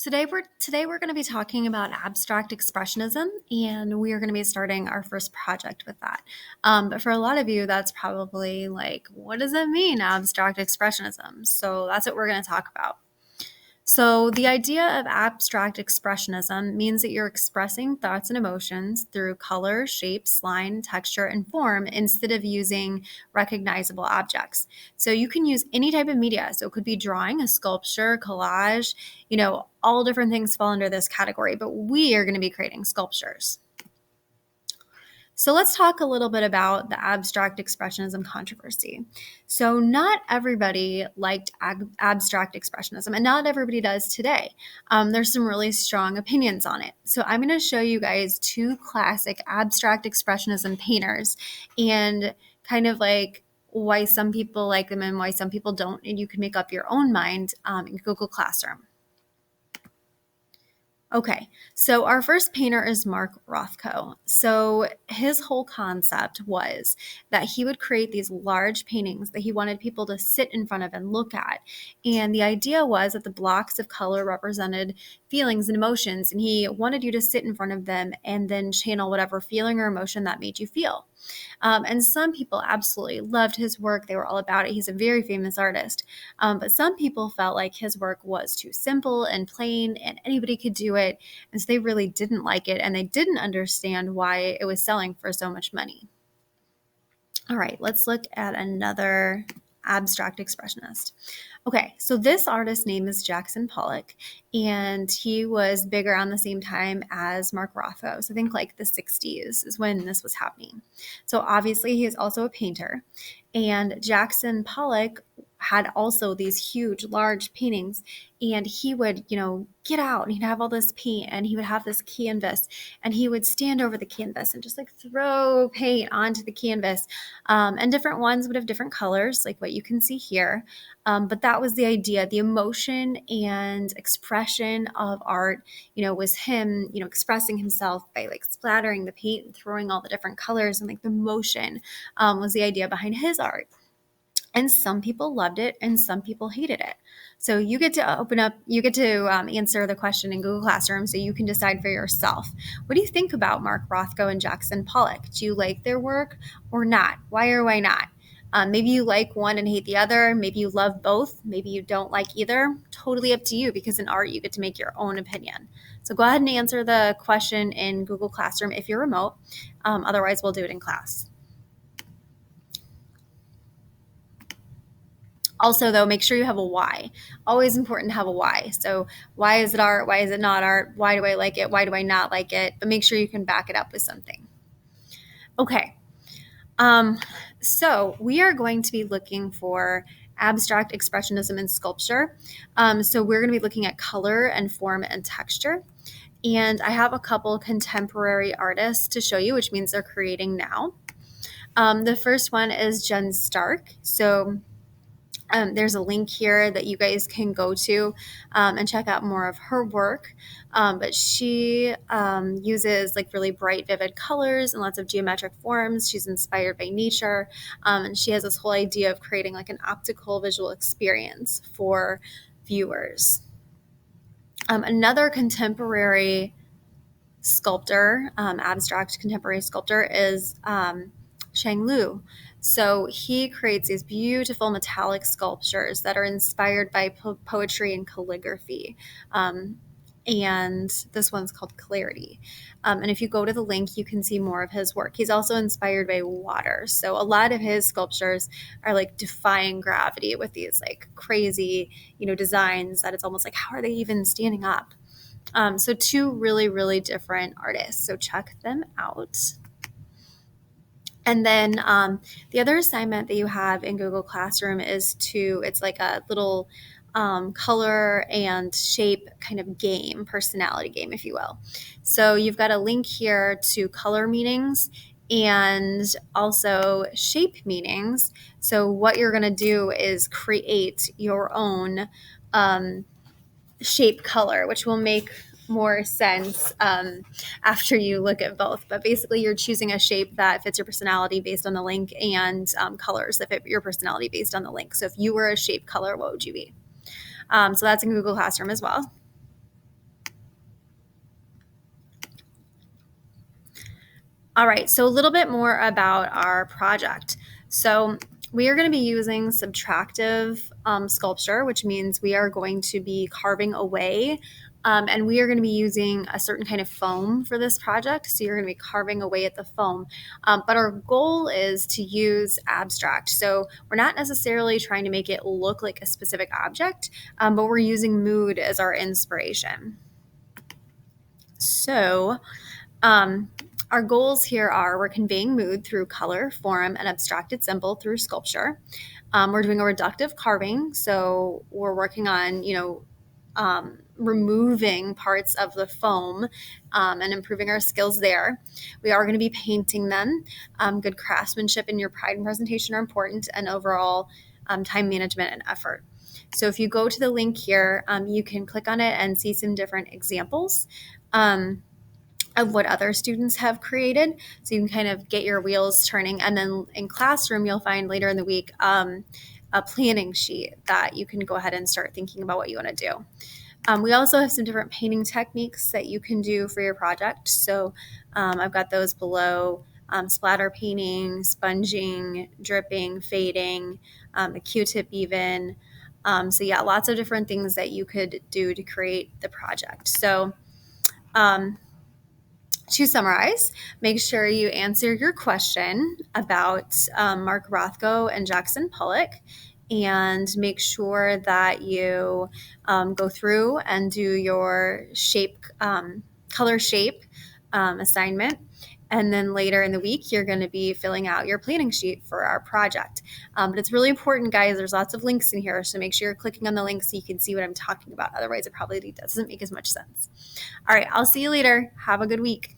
Today we're going to be talking about abstract expressionism, and we are going to be starting our first project with that. But for a lot of you, that's probably like, what does it mean, abstract expressionism? So that's what we're going to talk about. So, the idea of abstract expressionism means that you're expressing thoughts and emotions through color, shapes, line, texture, and form instead of using recognizable objects. So, you can use any type of media. So, it could be drawing, a sculpture, collage, all different things fall under this category, but we are going to be creating sculptures. So let's talk a little bit about the abstract expressionism controversy. So not everybody liked abstract expressionism, and not everybody does today. There's some really strong opinions on it. So I'm going to show you guys two classic abstract expressionism painters and kind of like why some people like them and why some people don't, and you can make up your own mind in Google Classroom. Okay, so our first painter is Mark Rothko. So his whole concept was that he would create these large paintings that he wanted people to sit in front of and look at. And the idea was that the blocks of color represented feelings and emotions, and he wanted you to sit in front of them and then channel whatever feeling or emotion that made you feel. And some people absolutely loved his work. They were all about it. He's a very famous artist. But some people felt like his work was too simple and plain and anybody could do it. And so they really didn't like it and they didn't understand why it was selling for so much money. All right, let's look at another abstract expressionist. Okay, so this artist's name is Jackson Pollock, and he was big around the same time as Mark Rothko. So I think like the 60s is when this was happening. So obviously he is also a painter, and Jackson Pollock had also these huge, large paintings, and he would, get out and he'd have all this paint and he would have this canvas and he would stand over the canvas and just like throw paint onto the canvas. And different ones would have different colors, like what you can see here. But that was the idea. The emotion and expression of art, was him, expressing himself by like splattering the paint and throwing all the different colors, and like the motion was the idea behind his art. And some people loved it and some people hated it. So you get to answer the question in Google Classroom so you can decide for yourself. What do you think about Mark Rothko and Jackson Pollock? Do you like their work or not? Why or why not? Maybe you like one and hate the other. Maybe you love both. Maybe you don't like either. Totally up to you, because in art you get to make your own opinion. So go ahead and answer the question in Google Classroom if you're remote. Otherwise, we'll do it in class. Also, though, make sure you have a why. Always important to have a why. So why is it art? Why is it not art? Why do I like it? Why do I not like it? But make sure you can back it up with something. Okay. So we are going to be looking for abstract expressionism in sculpture. So we're going to be looking at color and form and texture. And I have a couple contemporary artists to show you, which means they're creating now. The first one is Jen Stark. So there's a link here that you guys can go to and check out more of her work. But she uses like really bright, vivid colors and lots of geometric forms. She's inspired by nature. And she has this whole idea of creating like an optical visual experience for viewers. Another contemporary sculptor, abstract contemporary sculptor, is Shang Lu. So he creates these beautiful metallic sculptures that are inspired by poetry and calligraphy. And this one's called Clarity. And if you go to the link, you can see more of his work. He's also inspired by water. So a lot of his sculptures are like defying gravity with these like crazy, designs that it's almost like, how are they even standing up? So two really, really different artists. So check them out. And then the other assignment that you have in Google Classroom is it's like a little color and shape kind of game, personality game, if you will. So you've got a link here to color meanings and also shape meanings. So what you're going to do is create your own shape color, which will make more sense after you look at both. But basically, you're choosing a shape that fits your personality based on the link, and colors that fit your personality based on the link. So if you were a shape color, what would you be? So that's in Google Classroom as well. All right, so a little bit more about our project. So we are going to be using subtractive sculpture, which means we are going to be carving away, and we are going to be using a certain kind of foam for this project. So you're going to be carving away at the foam. But our goal is to use abstract. So we're not necessarily trying to make it look like a specific object, but we're using mood as our inspiration. So um, our goals here are we're conveying mood through color, form, and abstracted symbol through sculpture. We're doing a reductive carving, so we're working on, removing parts of the foam and improving our skills there. We are going to be painting them. Good craftsmanship and your pride and presentation are important, and overall time management and effort. So if you go to the link here, you can click on it and see some different examples. Of what other students have created. So you can kind of get your wheels turning. And then in classroom, you'll find later in the week a planning sheet that you can go ahead and start thinking about what you want to do. We also have some different painting techniques that you can do for your project. So I've got those below. Splatter painting, sponging, dripping, fading, a Q-tip even. So yeah, lots of different things that you could do to create the project. So to summarize, make sure you answer your question about Mark Rothko and Jackson Pollock, and make sure that you go through and do your color shape assignment. And then later in the week, you're going to be filling out your planning sheet for our project. But it's really important, guys. There's lots of links in here, so make sure you're clicking on the links so you can see what I'm talking about. Otherwise, it probably doesn't make as much sense. All right, I'll see you later. Have a good week.